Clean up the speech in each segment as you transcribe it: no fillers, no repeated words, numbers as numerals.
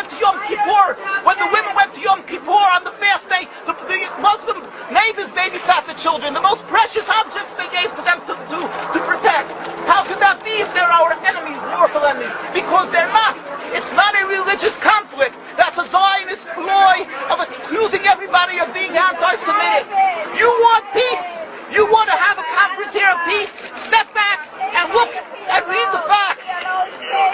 went to Yom Kippur, when the women went to Yom Kippur on the fast day, the Muslim neighbors babysat the children, the most precious objects they gave to them to protect. How could that be if they're our enemies, mortal enemies? Because they're not. It's not a religious conflict. That's a Zionist ploy of accusing everybody of being anti-Semitic. You want peace? You want to have a conference here of peace? Step back and look and read the facts.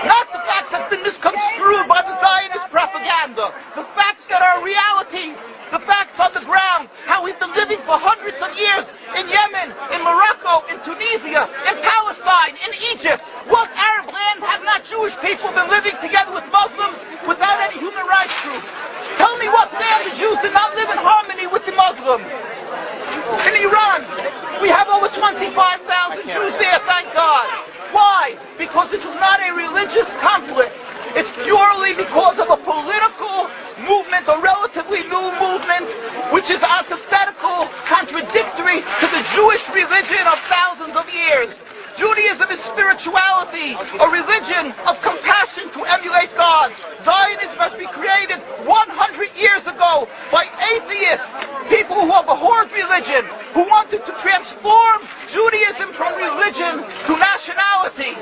Not the facts that's been misconstrued by the Zionist propaganda. The facts that are realities. The facts on the ground. How we've been living for hundreds of years in Yemen, in Morocco, in Tunisia, in Palestine, in Egypt. What Arab land have not Jewish people been living together with Muslims without any human rights groups? Tell me what land the Jews did not live in harmony with the Muslims. In Iran, we have over 25,000 Jews there, thank God. Why? Because this is not a religious conflict. It's purely because of a political movement, a relatively new movement, which is antithetical, contradictory to the Jewish religion of thousands of years. Judaism is spirituality, a religion of compassion to emulate God. Zionism has been created 100 years ago by atheists, people who have abhorred religion, who wanted to transform Judaism from religion to nationality,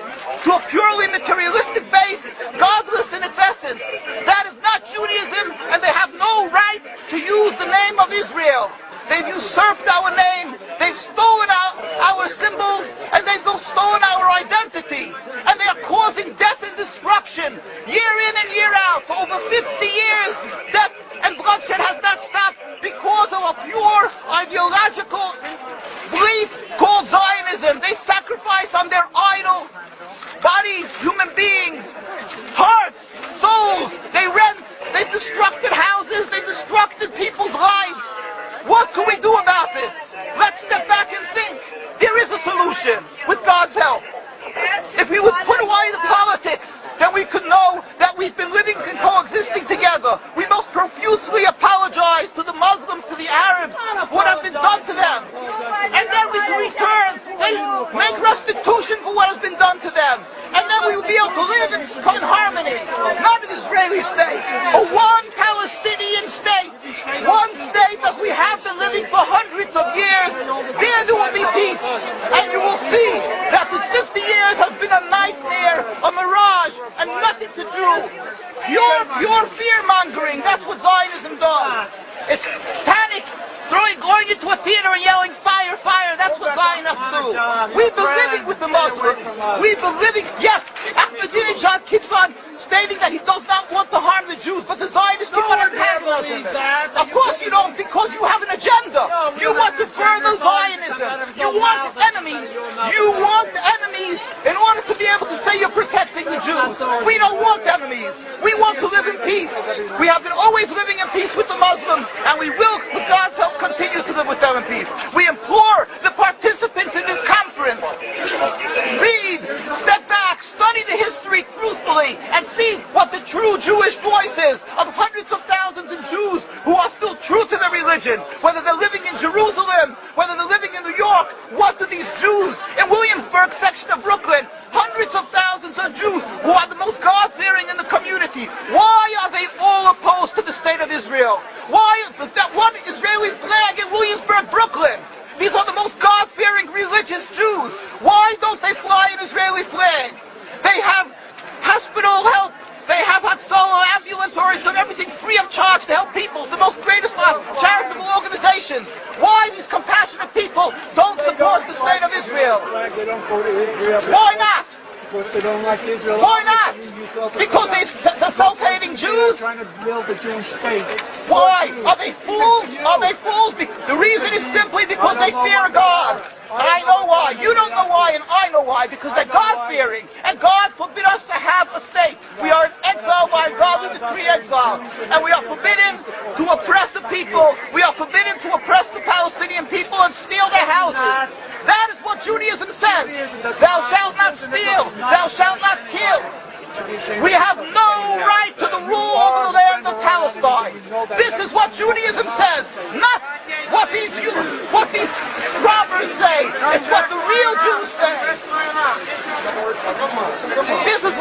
to a purely materialistic base, godless in its essence. That is not Judaism, and they have no right to use the name of Israel. They've usurped our name, they've stolen our symbols, and they've stolen our identity. And they are causing death and destruction, year in and year out. For over 50 years, death and bloodshed has not stopped because of a pure ideological belief called Zionism. They sacrifice on their idol bodies, human beings, hearts, souls. They rent, they've destructed houses, they've destructed people's lives. What can we do about this? Let's step back and think. There is a solution with God's help. If we would put away the politics, then we could know that we've been living and coexisting together. We most profusely apologize to the Muslims, to the Arabs, what has been done to them. And then we can return, they make restitution for what has been done to them. And then we will be able to live in harmony. Not an Israeli state, a one Palestinian state. One state as we have been living for hundreds of years. There will be peace. And you will see that this 50 years has been a nightmare, a mirage, and nothing to do. Pure fear-mongering, that's what Zionism does. It's panic, going into a theater and yelling, fire, fire, that's what Zionists do. We've been living with the Muslims. We've been living, yes, Ahmadinejad keeps on stating that he does not want to harm the Jews, but the Zionists keep on antagonizing him. Of course you don't, because you have an agenda. You want to further Zionism. You want enemies. You want enemies in order to be able to say you're protecting the Jews. We don't want enemies. We want to live in peace. We have been always living in peace with the Muslims, and we will, with God's help, continue to live with them in peace. We implore the participants in this conference, read, step back, study the history truthfully, and see what the true Jewish voice is of hundreds of thousands of Jews who are still true to their religion, whether they're living in Jerusalem, whether they're living in New York. What do these Jews in Williamsburg section of Brooklyn, hundreds of thousands of Jews who are the most God-fearing in the community, why are they all opposed to the state of Israel? Why is that one Israeli flag in Williamsburg, Brooklyn? These are the most God-fearing religious Jews. Why don't they fly an Israeli flag? They have hospital help. They have Hatzolah, ambulatories, and everything free of charge to help people. The most greatest charitable organizations. Why these compassionate people don't support the state of Israel? Why not? Because they don't like Israel. Why not? Because they're self-hating Jews? Trying to build a Jewish state. Why? Are they fools? Are they fools? The reason is simply because they fear God. And I know why. You don't know why, and I know why. Because they're God-fearing. And God forbid us to have a state. We are in exile by God who decree exile. And we are forbidden to oppress the people. We are forbidden to oppress the Palestinian people and steal their houses. That is what Judaism says. Thou shalt not steal. Thou shalt not kill. We have no right to the rule over the land of Palestine. This is what Judaism says, not what these robbers say. It's what the real Jews say. This is